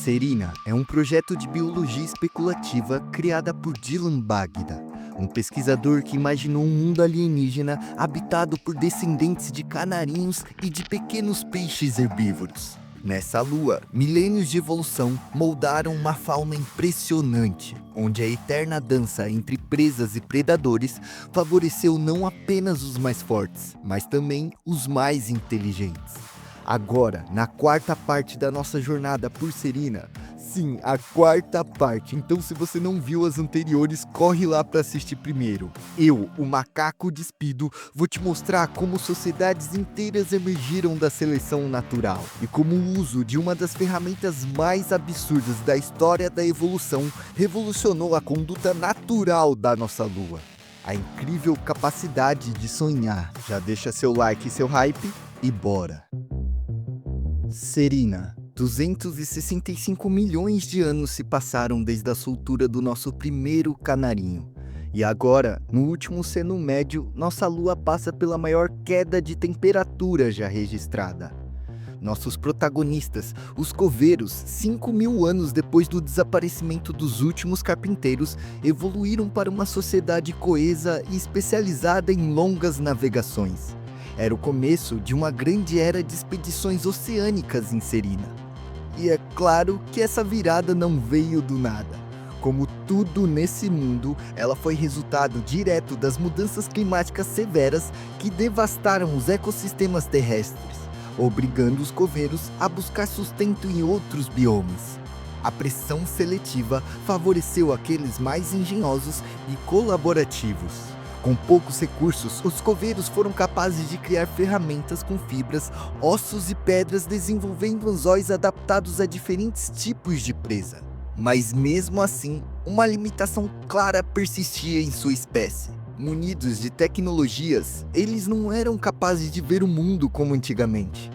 Serina é um projeto de biologia especulativa criada por Dylan Bagda, um pesquisador que imaginou um mundo alienígena habitado por descendentes de canarinhos e de pequenos peixes herbívoros. Nessa lua, milênios de evolução moldaram uma fauna impressionante, onde a eterna dança entre presas e predadores favoreceu não apenas os mais fortes, mas também os mais inteligentes. Agora, na quarta parte da nossa jornada por Serina, sim, a quarta parte, então se você não viu as anteriores, corre lá para assistir primeiro. Eu, o macaco despido, vou te mostrar como sociedades inteiras emergiram da seleção natural e como o uso de uma das ferramentas mais absurdas da história da evolução revolucionou a conduta natural da nossa lua. A incrível capacidade de sonhar. Já deixa seu like e seu hype e bora! Serina. 265 milhões de anos se passaram desde a soltura do nosso primeiro canarinho. E agora, no último seno médio, nossa lua passa pela maior queda de temperatura já registrada. Nossos protagonistas, os coveiros, 5.000 anos depois do desaparecimento dos últimos carpinteiros, evoluíram para uma sociedade coesa e especializada em longas navegações. Era o começo de uma grande era de expedições oceânicas em Serina. E é claro que essa virada não veio do nada. Como tudo nesse mundo, ela foi resultado direto das mudanças climáticas severas que devastaram os ecossistemas terrestres, obrigando os coveiros a buscar sustento em outros biomas. A pressão seletiva favoreceu aqueles mais engenhosos e colaborativos. Com poucos recursos, os coveiros foram capazes de criar ferramentas com fibras, ossos e pedras, desenvolvendo anzóis adaptados a diferentes tipos de presa. Mas mesmo assim, uma limitação clara persistia em sua espécie. Munidos de tecnologias, eles não eram capazes de ver o mundo como antigamente.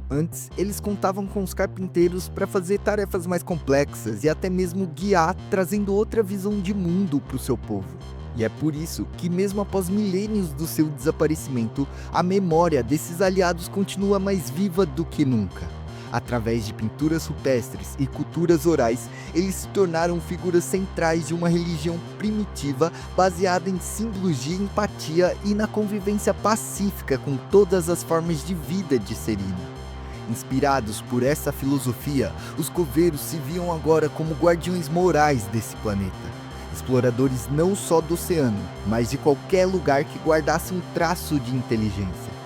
Antes, eles contavam com os carpinteiros para fazer tarefas mais complexas e até mesmo guiar, trazendo outra visão de mundo para o seu povo. E é por isso que, mesmo após milênios do seu desaparecimento, a memória desses aliados continua mais viva do que nunca. Através de pinturas rupestres e culturas orais, eles se tornaram figuras centrais de uma religião primitiva baseada em símbolos de empatia e na convivência pacífica com todas as formas de vida de Serina. Inspirados por essa filosofia, os coveiros se viam agora como guardiões morais desse planeta. Exploradores não só do oceano, mas de qualquer lugar que guardasse um traço de inteligência.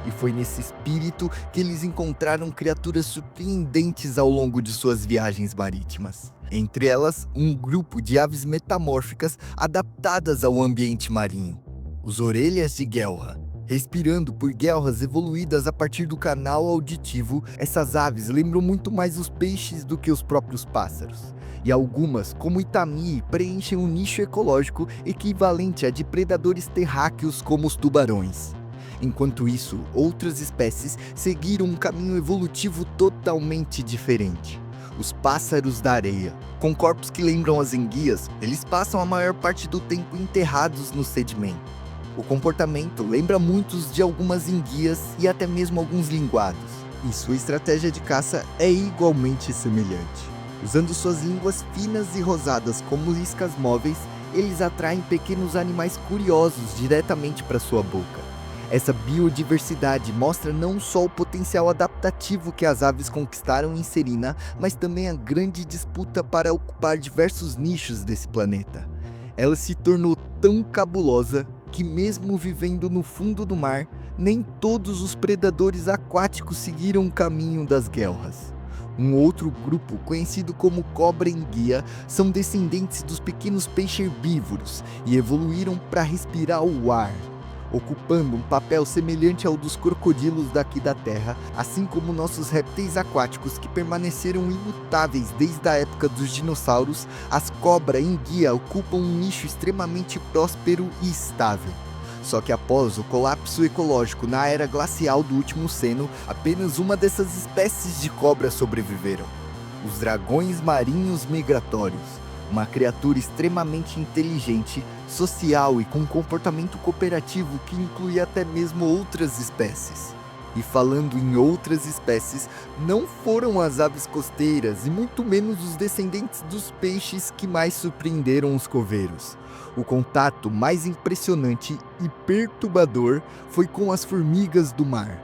E foi nesse espírito que eles encontraram criaturas surpreendentes ao longo de suas viagens marítimas. Entre elas, um grupo de aves metamórficas adaptadas ao ambiente marinho. Os orelhas de guelra. Respirando por guelras evoluídas a partir do canal auditivo, essas aves lembram muito mais os peixes do que os próprios pássaros. E algumas, como Itami, preenchem um nicho ecológico equivalente a de predadores terráqueos como os tubarões. Enquanto isso, outras espécies seguiram um caminho evolutivo totalmente diferente. Os pássaros da areia. Com corpos que lembram as enguias, eles passam a maior parte do tempo enterrados no sedimento. O comportamento lembra muitos de algumas enguias e até mesmo alguns linguados. E sua estratégia de caça é igualmente semelhante. Usando suas línguas finas e rosadas como iscas móveis, eles atraem pequenos animais curiosos diretamente para sua boca. Essa biodiversidade mostra não só o potencial adaptativo que as aves conquistaram em Serina, mas também a grande disputa para ocupar diversos nichos desse planeta. Ela se tornou tão cabulosa que, mesmo vivendo no fundo do mar, nem todos os predadores aquáticos seguiram o caminho das guelras. Um outro grupo, conhecido como cobra-enguia, são descendentes dos pequenos peixes herbívoros e evoluíram para respirar o ar, ocupando um papel semelhante ao dos crocodilos daqui da Terra, assim como nossos répteis aquáticos que permaneceram imutáveis desde a época dos dinossauros. As cobra-enguia ocupam um nicho extremamente próspero e estável. Só que após o colapso ecológico na era glacial do último seno, apenas uma dessas espécies de cobra sobreviveram. Os dragões marinhos migratórios. Uma criatura extremamente inteligente, social e com um comportamento cooperativo que inclui até mesmo outras espécies. E falando em outras espécies, não foram as aves costeiras e muito menos os descendentes dos peixes que mais surpreenderam os coveiros. O contato mais impressionante e perturbador foi com as formigas do mar.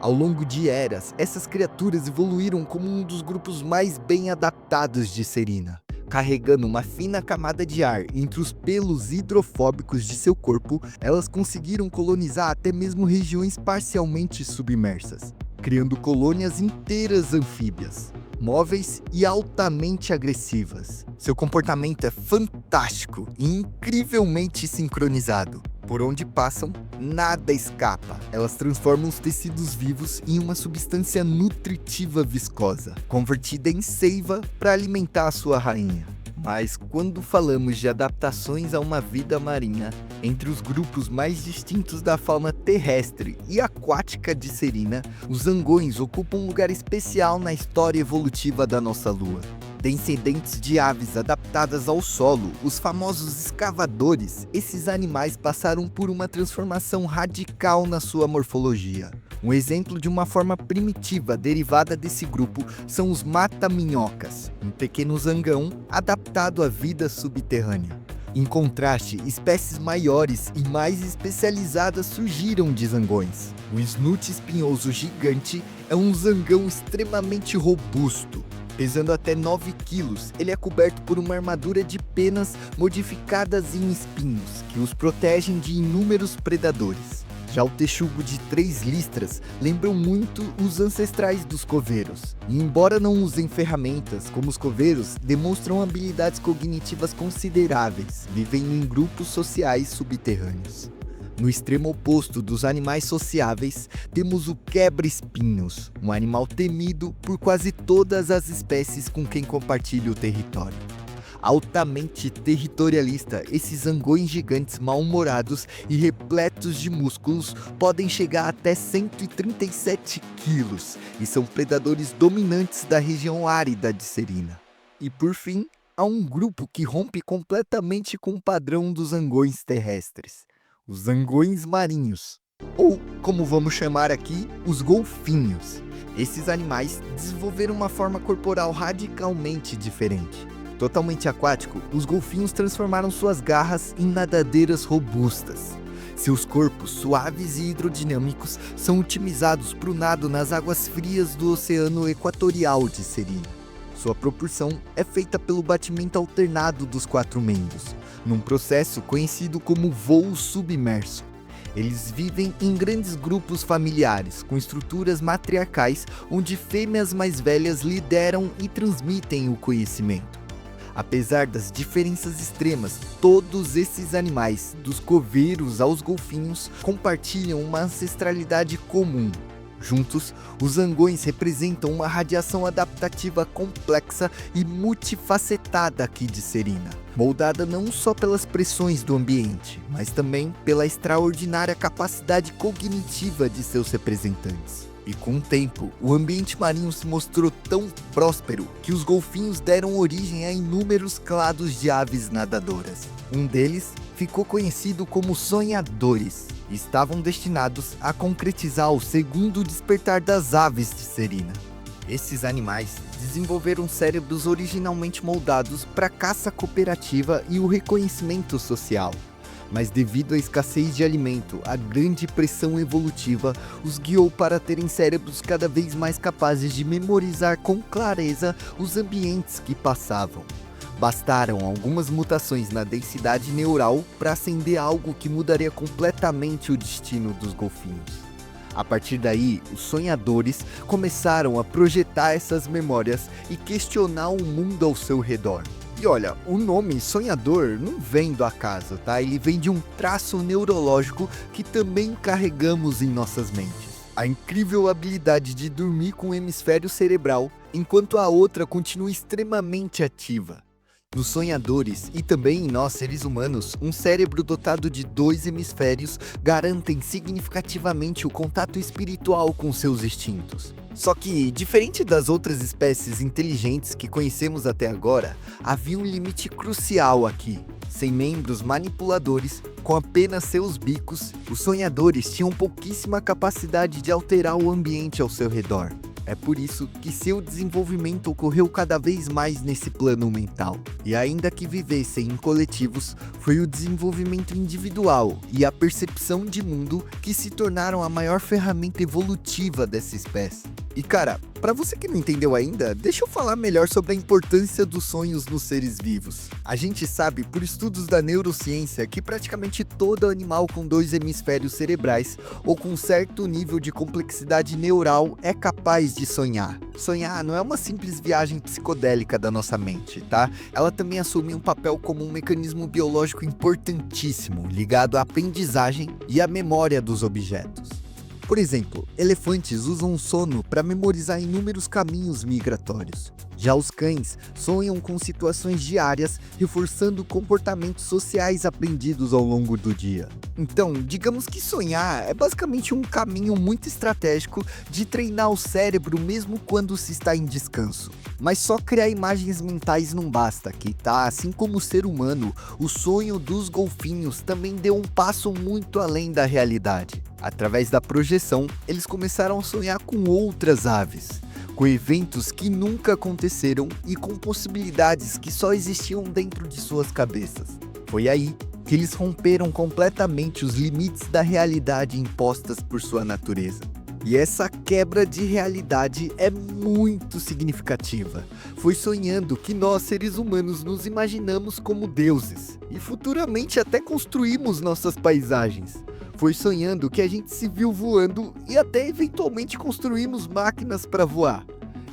Ao longo de eras, essas criaturas evoluíram como um dos grupos mais bem adaptados de Serina. Carregando uma fina camada de ar entre os pelos hidrofóbicos de seu corpo, elas conseguiram colonizar até mesmo regiões parcialmente submersas, criando colônias inteiras anfíbias, móveis e altamente agressivas. Seu comportamento é fantástico e incrivelmente sincronizado. Por onde passam, nada escapa. Elas transformam os tecidos vivos em uma substância nutritiva viscosa, convertida em seiva para alimentar a sua rainha. Mas quando falamos de adaptações a uma vida marinha, entre os grupos mais distintos da fauna terrestre e aquática de Serina, os zangões ocupam um lugar especial na história evolutiva da nossa Lua. Descendentes de aves adaptadas ao solo, os famosos escavadores, esses animais passaram por uma transformação radical na sua morfologia. Um exemplo de uma forma primitiva derivada desse grupo são os mata-minhocas, um pequeno zangão adaptado à vida subterrânea. Em contraste, espécies maiores e mais especializadas surgiram de zangões. O snoot espinhoso gigante é um zangão extremamente robusto. Pesando até 9 quilos, ele é coberto por uma armadura de penas modificadas em espinhos, que os protegem de inúmeros predadores. Já o texugo de 3 listras lembram muito os ancestrais dos coveiros, e embora não usem ferramentas como os coveiros, demonstram habilidades cognitivas consideráveis, vivendo em grupos sociais subterrâneos. No extremo oposto dos animais sociáveis, temos o quebra-espinhos, um animal temido por quase todas as espécies com quem compartilha o território. Altamente territorialista, esses zangões gigantes mal-humorados e repletos de músculos podem chegar até 137 quilos e são predadores dominantes da região árida de Serina. E por fim, há um grupo que rompe completamente com o padrão dos zangões terrestres: os zangões marinhos, ou como vamos chamar aqui, os golfinhos. Esses animais desenvolveram uma forma corporal radicalmente diferente. Totalmente aquático, os golfinhos transformaram suas garras em nadadeiras robustas. Seus corpos suaves e hidrodinâmicos são otimizados para o nado nas águas frias do Oceano Equatorial de Serina. Sua propulsão é feita pelo batimento alternado dos 4 membros, num processo conhecido como voo submerso. Eles vivem em grandes grupos familiares, com estruturas matriarcais, onde fêmeas mais velhas lideram e transmitem o conhecimento. Apesar das diferenças extremas, todos esses animais, dos coveiros aos golfinhos, compartilham uma ancestralidade comum. Juntos, os zangões representam uma radiação adaptativa complexa e multifacetada aqui de Serina, moldada não só pelas pressões do ambiente, mas também pela extraordinária capacidade cognitiva de seus representantes. E com o tempo, o ambiente marinho se mostrou tão próspero que os golfinhos deram origem a inúmeros clados de aves nadadoras. Um deles ficou conhecido como sonhadores e estavam destinados a concretizar o segundo despertar das aves de Serina. Esses animais desenvolveram cérebros originalmente moldados para caça cooperativa e o reconhecimento social. Mas devido à escassez de alimento, a grande pressão evolutiva os guiou para terem cérebros cada vez mais capazes de memorizar com clareza os ambientes que passavam. Bastaram algumas mutações na densidade neural para acender algo que mudaria completamente o destino dos golfinhos. A partir daí, os sonhadores começaram a projetar essas memórias e questionar o mundo ao seu redor. E olha, o nome sonhador não vem do acaso, tá? Ele vem de um traço neurológico que também carregamos em nossas mentes. A incrível habilidade de dormir com o hemisfério cerebral, enquanto a outra continua extremamente ativa. Nos sonhadores e também em nós seres humanos, um cérebro dotado de 2 hemisférios garantem significativamente o contato espiritual com seus instintos. Só que, diferente das outras espécies inteligentes que conhecemos até agora, havia um limite crucial aqui. Sem membros manipuladores, com apenas seus bicos, os sonhadores tinham pouquíssima capacidade de alterar o ambiente ao seu redor. É por isso que seu desenvolvimento ocorreu cada vez mais nesse plano mental. E ainda que vivessem em coletivos, foi o desenvolvimento individual e a percepção de mundo que se tornaram a maior ferramenta evolutiva dessa espécie. E cara, para você que não entendeu ainda, deixa eu falar melhor sobre a importância dos sonhos nos seres vivos. A gente sabe por estudos da neurociência que praticamente todo animal com 2 hemisférios cerebrais ou com certo nível de complexidade neural é capaz de sonhar. Sonhar não é uma simples viagem psicodélica da nossa mente, tá? Ela também assume um papel como um mecanismo biológico importantíssimo, ligado à aprendizagem e à memória dos objetos. Por exemplo, elefantes usam o sono para memorizar inúmeros caminhos migratórios. Já os cães sonham com situações diárias, reforçando comportamentos sociais aprendidos ao longo do dia. Então, digamos que sonhar é basicamente um caminho muito estratégico de treinar o cérebro mesmo quando se está em descanso. Mas só criar imagens mentais não basta aqui, tá? Assim como o ser humano, o sonho dos golfinhos também deu um passo muito além da realidade. Através da projeção, eles começaram a sonhar com outras aves, com eventos que nunca aconteceram e com possibilidades que só existiam dentro de suas cabeças. Foi aí que eles romperam completamente os limites da realidade impostas por sua natureza. E essa quebra de realidade é muito significativa. Foi sonhando que nós, seres humanos, nos imaginamos como deuses e futuramente até construímos nossas paisagens. Foi sonhando que a gente se viu voando e até eventualmente construímos máquinas para voar.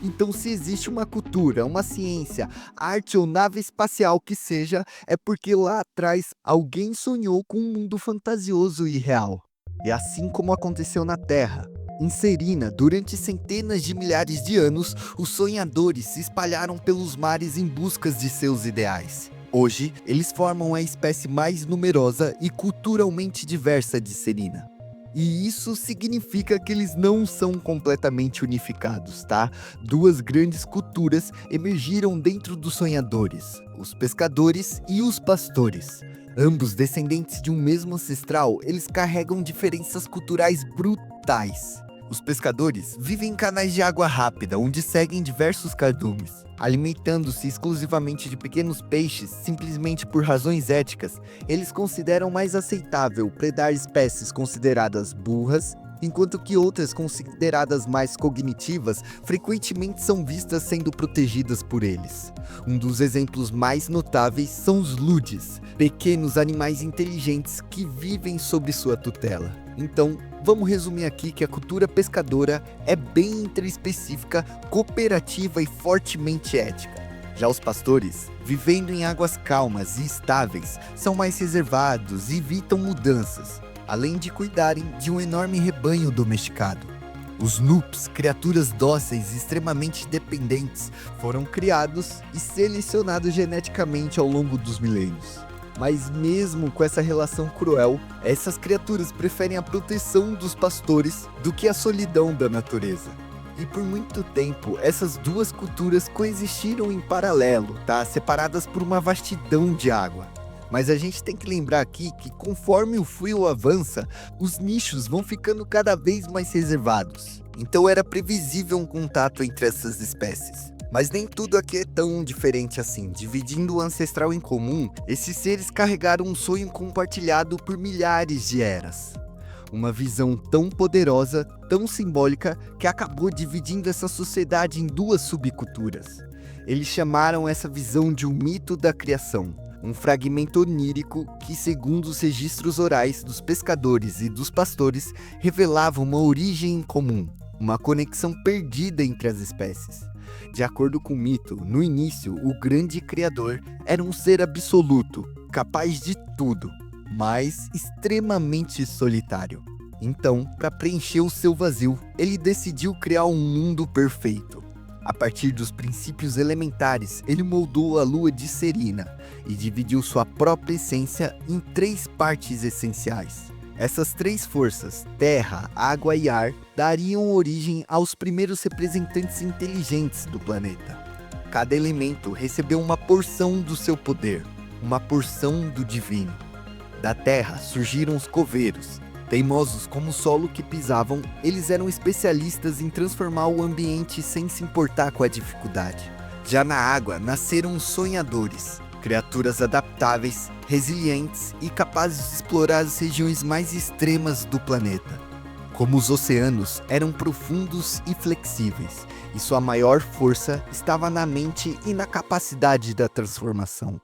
Então, se existe uma cultura, uma ciência, arte ou nave espacial que seja, é porque lá atrás alguém sonhou com um mundo fantasioso e real. E assim como aconteceu na Terra, em Serena, durante centenas de milhares de anos, os sonhadores se espalharam pelos mares em busca de seus ideais. Hoje, eles formam a espécie mais numerosa e culturalmente diversa de Serena. E isso significa que eles não são completamente unificados, tá? Duas grandes culturas emergiram dentro dos sonhadores, os pescadores e os pastores. Ambos descendentes de um mesmo ancestral, eles carregam diferenças culturais brutais. Os pescadores vivem em canais de água rápida, onde seguem diversos cardumes, alimentando-se exclusivamente de pequenos peixes, simplesmente por razões éticas. Eles consideram mais aceitável predar espécies consideradas burras, enquanto que outras consideradas mais cognitivas frequentemente são vistas sendo protegidas por eles. Um dos exemplos mais notáveis são os ludes, pequenos animais inteligentes que vivem sob sua tutela. Então, vamos resumir aqui que a cultura pescadora é bem intraespecífica, cooperativa e fortemente ética. Já os pastores, vivendo em águas calmas e estáveis, são mais reservados e evitam mudanças, além de cuidarem de um enorme rebanho domesticado. Os Noops, criaturas dóceis e extremamente dependentes, foram criados e selecionados geneticamente ao longo dos milênios. Mas mesmo com essa relação cruel, essas criaturas preferem a proteção dos pastores do que a solidão da natureza. E por muito tempo, essas duas culturas coexistiram em paralelo, tá? Separadas por uma vastidão de água. Mas a gente tem que lembrar aqui que conforme o frio avança, os nichos vão ficando cada vez mais reservados. Então era previsível um contato entre essas espécies. Mas nem tudo aqui é tão diferente assim. Dividindo o ancestral em comum, esses seres carregaram um sonho compartilhado por milhares de eras. Uma visão tão poderosa, tão simbólica, que acabou dividindo essa sociedade em duas subculturas. Eles chamaram essa visão de um mito da criação, um fragmento onírico que, segundo os registros orais dos pescadores e dos pastores, revelava uma origem em comum, uma conexão perdida entre as espécies. De acordo com o mito, no início, o grande criador era um ser absoluto, capaz de tudo, mas extremamente solitário. Então, para preencher o seu vazio, ele decidiu criar um mundo perfeito. A partir dos princípios elementares, ele moldou a lua de Serina e dividiu sua própria essência em 3 partes essenciais. Essas 3 forças, terra, água e ar, dariam origem aos primeiros representantes inteligentes do planeta. Cada elemento recebeu uma porção do seu poder, uma porção do divino. Da terra surgiram os coveiros. Teimosos como o solo que pisavam, eles eram especialistas em transformar o ambiente sem se importar com a dificuldade. Já na água nasceram os sonhadores, criaturas adaptáveis, resilientes e capazes de explorar as regiões mais extremas do planeta. Como os oceanos eram profundos e flexíveis, e sua maior força estava na mente e na capacidade da transformação.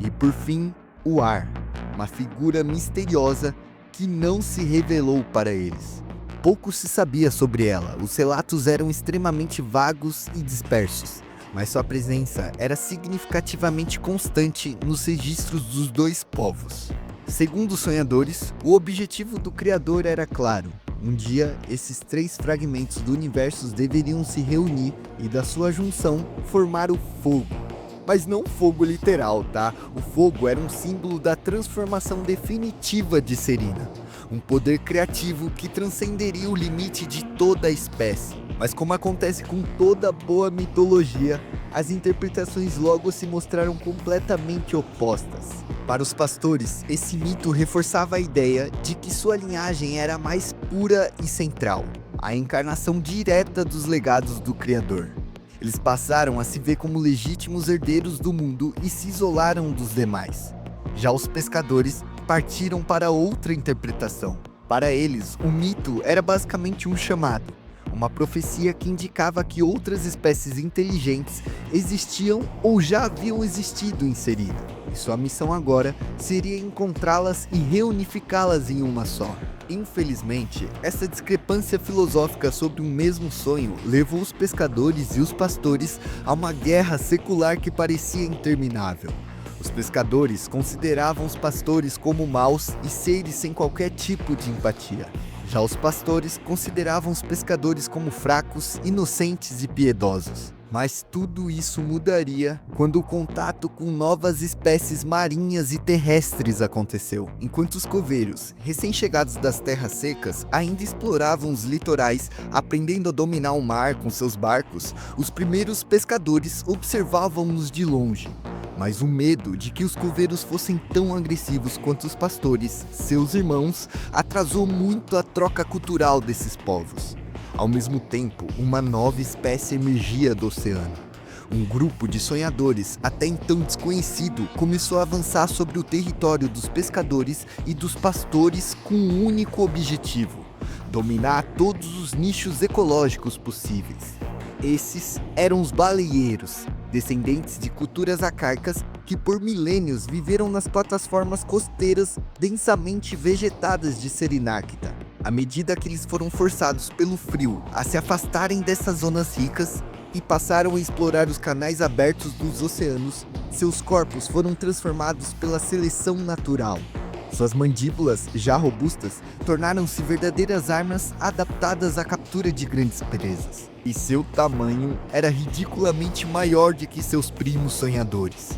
E por fim, o ar, uma figura misteriosa que não se revelou para eles. Pouco se sabia sobre ela, os relatos eram extremamente vagos e dispersos, mas sua presença era significativamente constante nos registros dos 2 povos. Segundo os sonhadores, o objetivo do Criador era claro. Um dia, esses 3 fragmentos do universo deveriam se reunir e, da sua junção, formar o fogo. Mas não fogo literal, tá? O fogo era um símbolo da transformação definitiva de Serina. Um poder criativo que transcenderia o limite de toda a espécie. Mas como acontece com toda boa mitologia, as interpretações logo se mostraram completamente opostas. Para os pastores, esse mito reforçava a ideia de que sua linhagem era a mais pura e central, a encarnação direta dos legados do Criador. Eles passaram a se ver como legítimos herdeiros do mundo e se isolaram dos demais. Já os pescadores partiram para outra interpretação. Para eles, o mito era basicamente um chamado, uma profecia que indicava que outras espécies inteligentes existiam ou já haviam existido em Serina, e sua missão agora seria encontrá-las e reunificá-las em uma só. Infelizmente, essa discrepância filosófica sobre um mesmo sonho levou os pescadores e os pastores a uma guerra secular que parecia interminável. Os pescadores consideravam os pastores como maus e seres sem qualquer tipo de empatia. Já os pastores consideravam os pescadores como fracos, inocentes e piedosos. Mas tudo isso mudaria quando o contato com novas espécies marinhas e terrestres aconteceu. Enquanto os coveiros, recém-chegados das terras secas, ainda exploravam os litorais, aprendendo a dominar o mar com seus barcos, os primeiros pescadores observavam-nos de longe. Mas o medo de que os coveiros fossem tão agressivos quanto os pastores, seus irmãos, atrasou muito a troca cultural desses povos. Ao mesmo tempo, uma nova espécie emergia do oceano. Um grupo de sonhadores, até então desconhecido, começou a avançar sobre o território dos pescadores e dos pastores com um único objetivo: dominar todos os nichos ecológicos possíveis. Esses eram os baleeiros, descendentes de culturas arcaicas que por milênios viveram nas plataformas costeiras densamente vegetadas de Serinacta. À medida que eles foram forçados pelo frio a se afastarem dessas zonas ricas e passaram a explorar os canais abertos dos oceanos, seus corpos foram transformados pela seleção natural. Suas mandíbulas, já robustas, tornaram-se verdadeiras armas adaptadas à captura de grandes presas. E seu tamanho era ridiculamente maior do que seus primos sonhadores.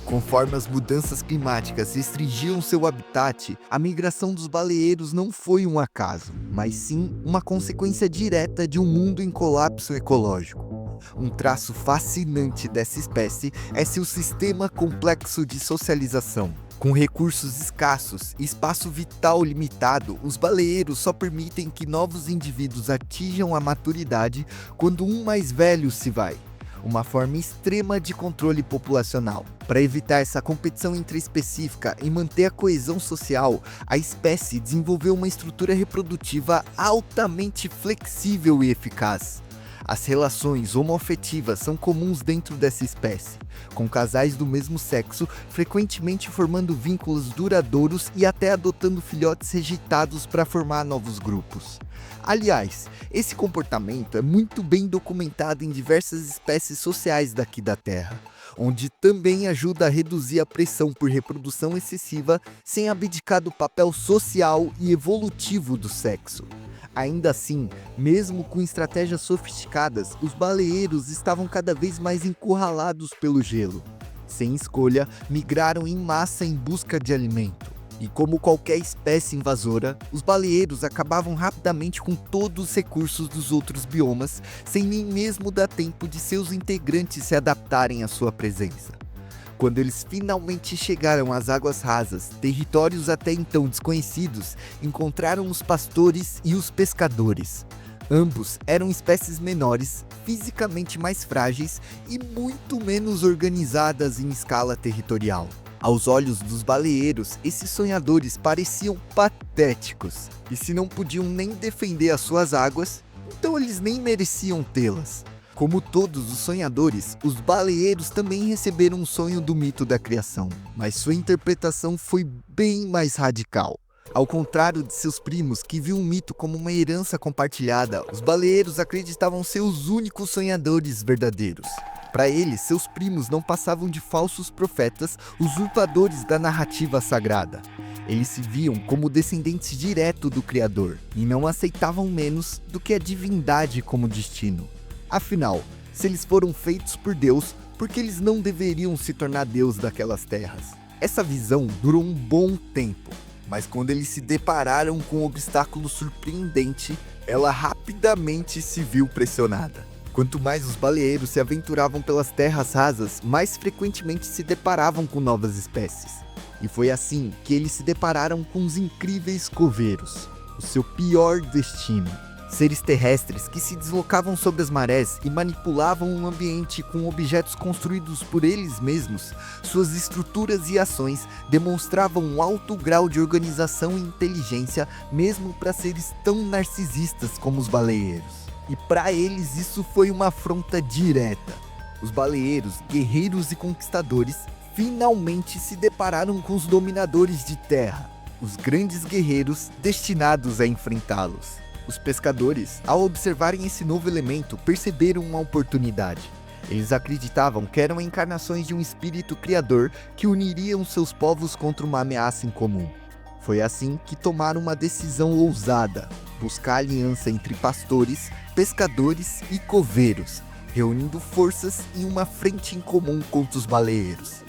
Conforme as mudanças climáticas restringiam seu habitat, a migração dos baleeiros não foi um acaso, mas sim uma consequência direta de um mundo em colapso ecológico. Um traço fascinante dessa espécie é seu sistema complexo de socialização. Com recursos escassos e espaço vital limitado, os baleeiros só permitem que novos indivíduos atinjam a maturidade quando um mais velho se vai. Uma forma extrema de controle populacional. Para evitar essa competição intraespecífica e manter a coesão social, a espécie desenvolveu uma estrutura reprodutiva altamente flexível e eficaz. As relações homoafetivas são comuns dentro dessa espécie, com casais do mesmo sexo frequentemente formando vínculos duradouros e até adotando filhotes rejeitados para formar novos grupos. Aliás, esse comportamento é muito bem documentado em diversas espécies sociais daqui da Terra, onde também ajuda a reduzir a pressão por reprodução excessiva sem abdicar do papel social e evolutivo do sexo. Ainda assim, mesmo com estratégias sofisticadas, os baleeiros estavam cada vez mais encurralados pelo gelo. Sem escolha, migraram em massa em busca de alimento. E como qualquer espécie invasora, os baleeiros acabavam rapidamente com todos os recursos dos outros biomas, sem nem mesmo dar tempo de seus integrantes se adaptarem à sua presença. Quando eles finalmente chegaram às águas rasas, territórios até então desconhecidos, encontraram os pastores e os pescadores. Ambos eram espécies menores, fisicamente mais frágeis e muito menos organizadas em escala territorial. Aos olhos dos baleeiros, esses sonhadores pareciam patéticos, e se não podiam nem defender as suas águas, então eles nem mereciam tê-las. Como todos os sonhadores, os baleeiros também receberam um sonho do mito da criação, mas sua interpretação foi bem mais radical. Ao contrário de seus primos, que viam o mito como uma herança compartilhada, os baleeiros acreditavam ser os únicos sonhadores verdadeiros. Para eles, seus primos não passavam de falsos profetas, usurpadores da narrativa sagrada. Eles se viam como descendentes diretos do Criador, e não aceitavam menos do que a divindade como destino. Afinal, se eles foram feitos por Deus, por que eles não deveriam se tornar Deus daquelas terras? Essa visão durou um bom tempo, mas quando eles se depararam com um obstáculo surpreendente, ela rapidamente se viu pressionada. Quanto mais os baleeiros se aventuravam pelas terras rasas, mais frequentemente se deparavam com novas espécies. E foi assim que eles se depararam com os incríveis coveiros, o seu pior destino. Seres terrestres que se deslocavam sobre as marés e manipulavam o ambiente com objetos construídos por eles mesmos. Suas estruturas e ações demonstravam um alto grau de organização e inteligência, mesmo para seres tão narcisistas como os baleeiros. E para eles isso foi uma afronta direta. Os baleeiros, guerreiros e conquistadores, finalmente se depararam com os dominadores de terra, os grandes guerreiros destinados a enfrentá-los. Os pescadores, ao observarem esse novo elemento, perceberam uma oportunidade. Eles acreditavam que eram encarnações de um espírito criador que uniriam seus povos contra uma ameaça em comum. Foi assim que tomaram uma decisão ousada: buscar aliança entre pastores, pescadores e coveiros, reunindo forças em uma frente em comum contra os baleeiros.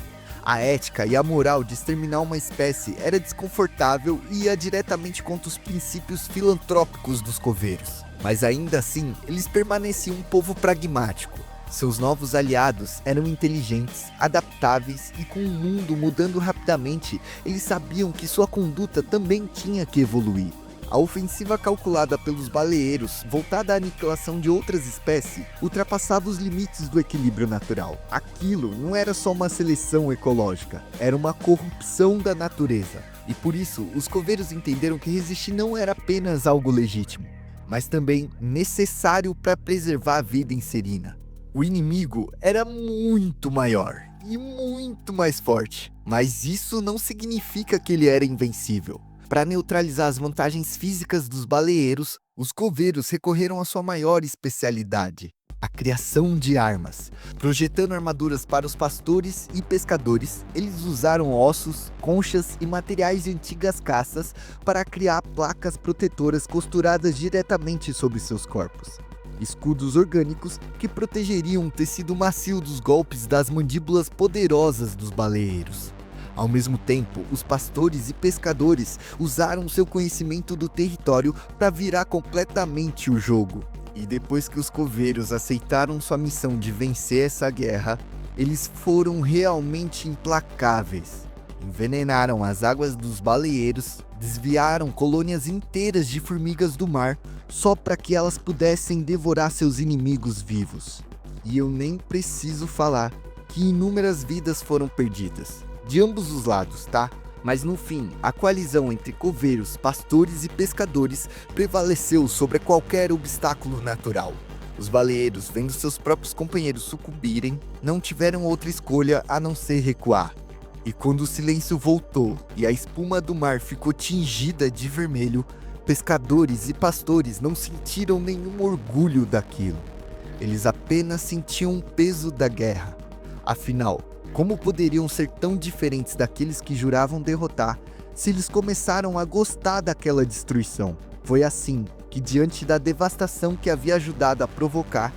A ética e a moral de exterminar uma espécie era desconfortável e ia diretamente contra os princípios filantrópicos dos coveiros. Mas ainda assim, eles permaneciam um povo pragmático. Seus novos aliados eram inteligentes, adaptáveis e com o mundo mudando rapidamente, eles sabiam que sua conduta também tinha que evoluir. A ofensiva calculada pelos baleeiros, voltada à aniquilação de outras espécies, ultrapassava os limites do equilíbrio natural. Aquilo não era só uma seleção ecológica, era uma corrupção da natureza. E por isso, os coveiros entenderam que resistir não era apenas algo legítimo, mas também necessário para preservar a vida em Serina. O inimigo era muito maior e muito mais forte, mas isso não significa que ele era invencível. Para neutralizar as vantagens físicas dos baleeiros, os coveiros recorreram à sua maior especialidade, a criação de armas. Projetando armaduras para os pastores e pescadores, eles usaram ossos, conchas e materiais de antigas caças para criar placas protetoras costuradas diretamente sobre seus corpos. Escudos orgânicos que protegeriam o tecido macio dos golpes das mandíbulas poderosas dos baleeiros. Ao mesmo tempo, os pastores e pescadores usaram seu conhecimento do território para virar completamente o jogo. E depois que os coveiros aceitaram sua missão de vencer essa guerra, eles foram realmente implacáveis. Envenenaram as águas dos baleeiros, desviaram colônias inteiras de formigas do mar, só para que elas pudessem devorar seus inimigos vivos. E eu nem preciso falar que inúmeras vidas foram perdidas. De ambos os lados, tá? Mas no fim, a coalizão entre coveiros, pastores e pescadores prevaleceu sobre qualquer obstáculo natural. Os baleeiros, vendo seus próprios companheiros sucumbirem, não tiveram outra escolha a não ser recuar. E quando o silêncio voltou e a espuma do mar ficou tingida de vermelho, pescadores e pastores não sentiram nenhum orgulho daquilo. Eles apenas sentiam o peso da guerra. Afinal, como poderiam ser tão diferentes daqueles que juravam derrotar se eles começaram a gostar daquela destruição? Foi assim que, diante da devastação que havia ajudado a provocar,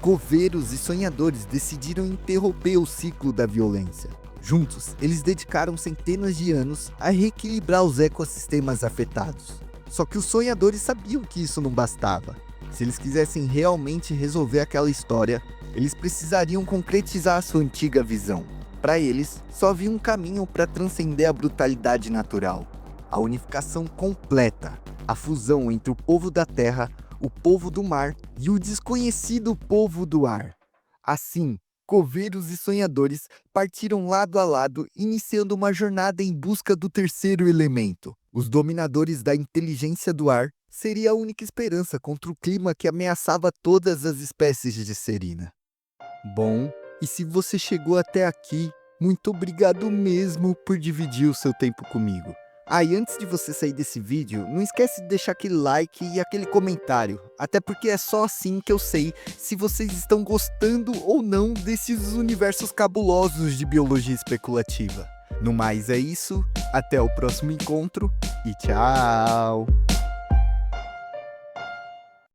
coveiros e sonhadores decidiram interromper o ciclo da violência. Juntos, eles dedicaram centenas de anos a reequilibrar os ecossistemas afetados. Só que os sonhadores sabiam que isso não bastava. Se eles quisessem realmente resolver aquela história, eles precisariam concretizar a sua antiga visão. Para eles, só havia um caminho para transcender a brutalidade natural: a unificação completa, a fusão entre o povo da terra, o povo do mar e o desconhecido povo do ar. Assim, coveiros e sonhadores partiram lado a lado, iniciando uma jornada em busca do terceiro elemento. Os dominadores da inteligência do ar seria a única esperança contra o clima que ameaçava todas as espécies de Serina. Bom, e se você chegou até aqui, muito obrigado mesmo por dividir o seu tempo comigo. E antes de você sair desse vídeo, não esquece de deixar aquele like e aquele comentário, até porque é só assim que eu sei se vocês estão gostando ou não desses universos cabulosos de biologia especulativa. No mais é isso, até o próximo encontro e tchau!